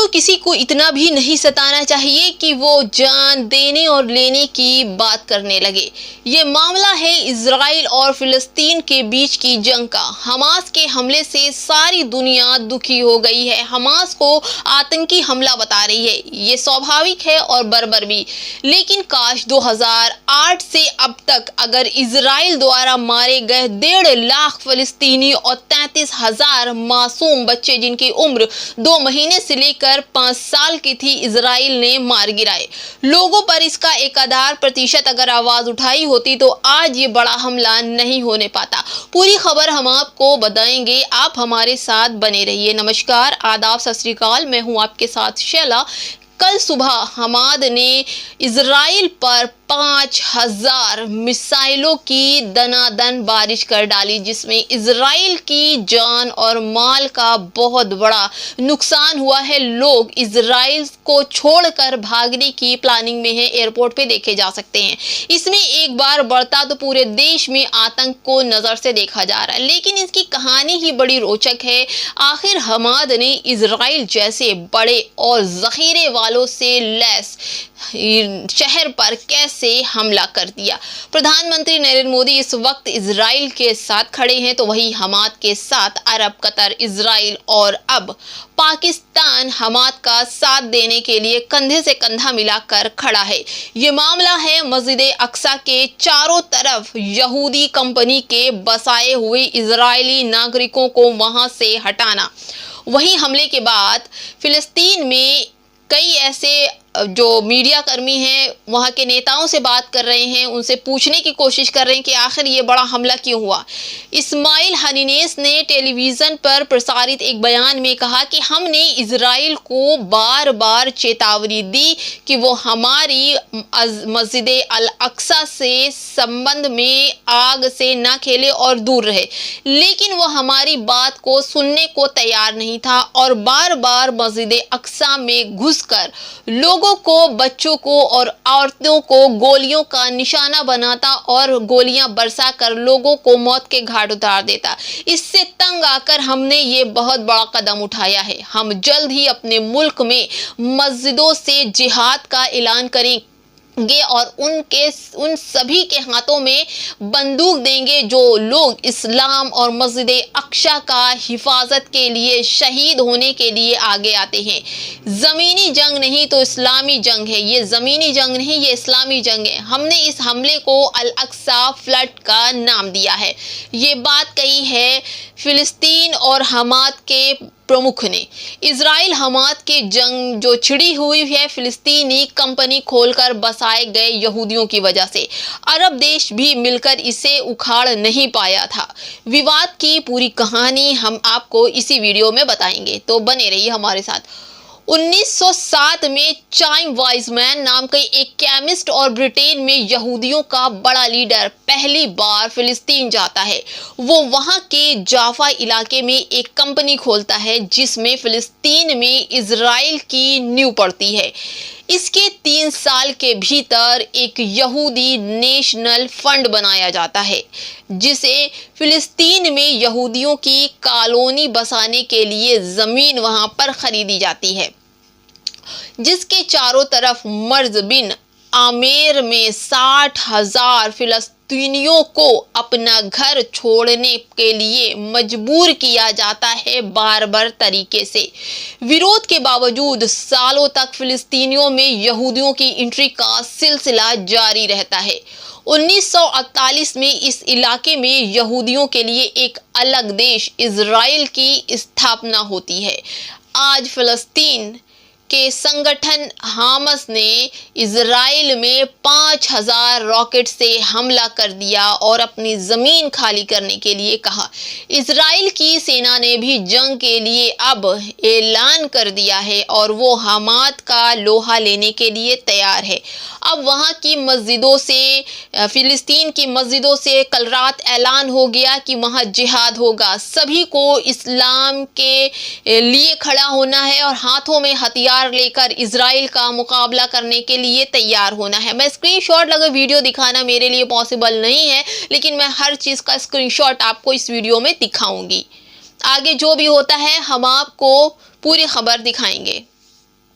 किसी को इतना भी नहीं सताना चाहिए कि वो जान देने और लेने की बात करने लगे। ये मामला है इजराइल और फिलिस्तीन के बीच की जंग का। हमास के हमले से सारी दुनिया दुखी हो गई है। हमास को आतंकी हमला बता रही है, ये स्वाभाविक है और बर्बर भी। लेकिन काश 2008 से अब तक अगर इजराइल द्वारा मारे गए 1.5 लाख फिलिस्तीनी और 33,000 मासूम बच्चे जिनकी उम्र 2 महीने से लेकर 5 साल की थी, इजराइल ने मार गिराए। लोगों पर इसका 1% अगर आवाज उठाई होती तो आज ये बड़ा हमला नहीं होने पाता। पूरी खबर हम आपको बताएंगे, आप हमारे साथ बने रहिए। नमस्कार, आदाब, सत श्री अकाल, मैं हूं आपके साथ शैला। कल सुबह हमाद ने इजराइल पर 5,000 मिसाइलों की दनादन बारिश कर डाली, जिसमें इजराइल की जान और माल का बहुत बड़ा नुकसान हुआ है। लोग इजराइल को छोड़कर भागने की प्लानिंग में है, एयरपोर्ट पे देखे जा सकते हैं। इसमें एक बार बढ़ता तो पूरे देश में आतंक को नजर से देखा जा रहा है, लेकिन इसकी कहानी ही बड़ी रोचक है। आखिर हमाद ने इजराइल जैसे बड़े और जखीरे वालों से लैस शहर पर कैसे हमला कर दिया। प्रधानमंत्री नरेंद्र मोदी इस वक्त इजराइल के साथ खड़े हैं, तो वही हमाद के साथ अरब, कतर, इजराइल और अब पाकिस्तान हमाद का साथ देने के लिए कंधे से कंधा मिलाकर खड़ा है। ये मामला है मस्जिद अक्सा के चारों तरफ यहूदी कंपनी के बसाए हुए इजरायली नागरिकों को वहां से हटाना। वहीं हमले के बाद फिलिस्तीन में कई ऐसे जो मीडिया कर्मी हैं वहां के नेताओं से बात कर रहे हैं, उनसे पूछने की कोशिश कर रहे हैं कि आखिर ये बड़ा हमला क्यों हुआ। इस्माइल हनीनेस ने टेलीविजन पर प्रसारित एक बयान में कहा कि हमने इजराइल को बार बार चेतावनी दी कि वो हमारी मस्जिद अल अक्सा से संबंध में आग से ना खेले और दूर रहे, लेकिन वो हमारी बात को सुनने को तैयार नहीं था और बार बार मस्जिद अक्सा में घुसकर लोगों को, बच्चों को और औरतों को गोलियों का निशाना बनाता और गोलियां बरसा कर लोगों को मौत के घाट उतार देता। इससे तंग आकर हमने ये बहुत बड़ा कदम उठाया है। हम जल्द ही अपने मुल्क में मस्जिदों से जिहाद का ऐलान करेंगे और उन सभी के हाथों में बंदूक देंगे जो लोग इस्लाम और मस्जिद अक्सा का हिफाजत के लिए शहीद होने के लिए आगे आते हैं। ज़मीनी जंग नहीं तो इस्लामी जंग है, ये ज़मीनी जंग नहीं, ये इस्लामी जंग है। हमने इस हमले को अल अक्सा फ्लड का नाम दिया है। ये बात कही है फिलिस्तीन और हमाद के प्रमुख ने। इजराइल हमाद के जंग जो छिड़ी हुई है फिलिस्तीनी कंपनी खोलकर बसाए गए यहूदियों की वजह से। अरब देश भी मिलकर इसे उखाड़ नहीं पाया था। विवाद की पूरी कहानी हम आपको इसी वीडियो में बताएंगे, तो बने रहिए हमारे साथ। 1907 में चाइम वाइजमैन नाम के एक केमिस्ट और ब्रिटेन में यहूदियों का बड़ा लीडर पहली बार फिलिस्तीन जाता है। वो वहां के जाफा इलाके में एक कंपनी खोलता है जिसमें फिलिस्तीन में इजराइल की नींव पड़ती है। इसके 3 साल के भीतर एक यहूदी नेशनल फंड बनाया जाता है जिसे फिलिस्तीन में यहूदियों की कॉलोनी बसाने के लिए जमीन वहां पर खरीदी जाती है, जिसके चारों तरफ मर्ज बिन आमेर में 60,000 फिलिस्तीनियों को अपना घर छोड़ने के लिए मजबूर किया जाता है बार-बार तरीके से। विरोध के बावजूद सालों तक फिलिस्तीनियों में यहूदियों की एंट्री का सिलसिला जारी रहता है। 1948 में इस इलाके में यहूदियों के लिए एक अलग देश इजराइल की स्थापना होती है। आज फिलिस्तीन के संगठन हामस ने इजराइल में 5,000 रॉकेट से हमला कर दिया और अपनी जमीन खाली करने के लिए कहा। इजराइल की सेना ने भी जंग के लिए अब ऐलान कर दिया है और वो हमाद का लोहा लेने के लिए तैयार है। अब वहां की मस्जिदों से, फिलिस्तीन की मस्जिदों से कल रात ऐलान हो गया कि वहां जिहाद होगा। सभी को इस्लाम के लिए खड़ा होना है और हाथों में हथियार लेकर इजराइल का मुकाबला करने के लिए तैयार होना है। मैं स्क्रीनशॉट लगा वीडियो दिखाना मेरे लिए पॉसिबल नहीं है, लेकिन मैं हर चीज का स्क्रीनशॉट आपको इस वीडियो में दिखाऊंगी। आगे जो भी होता है हम आपको पूरी खबर दिखाएंगे।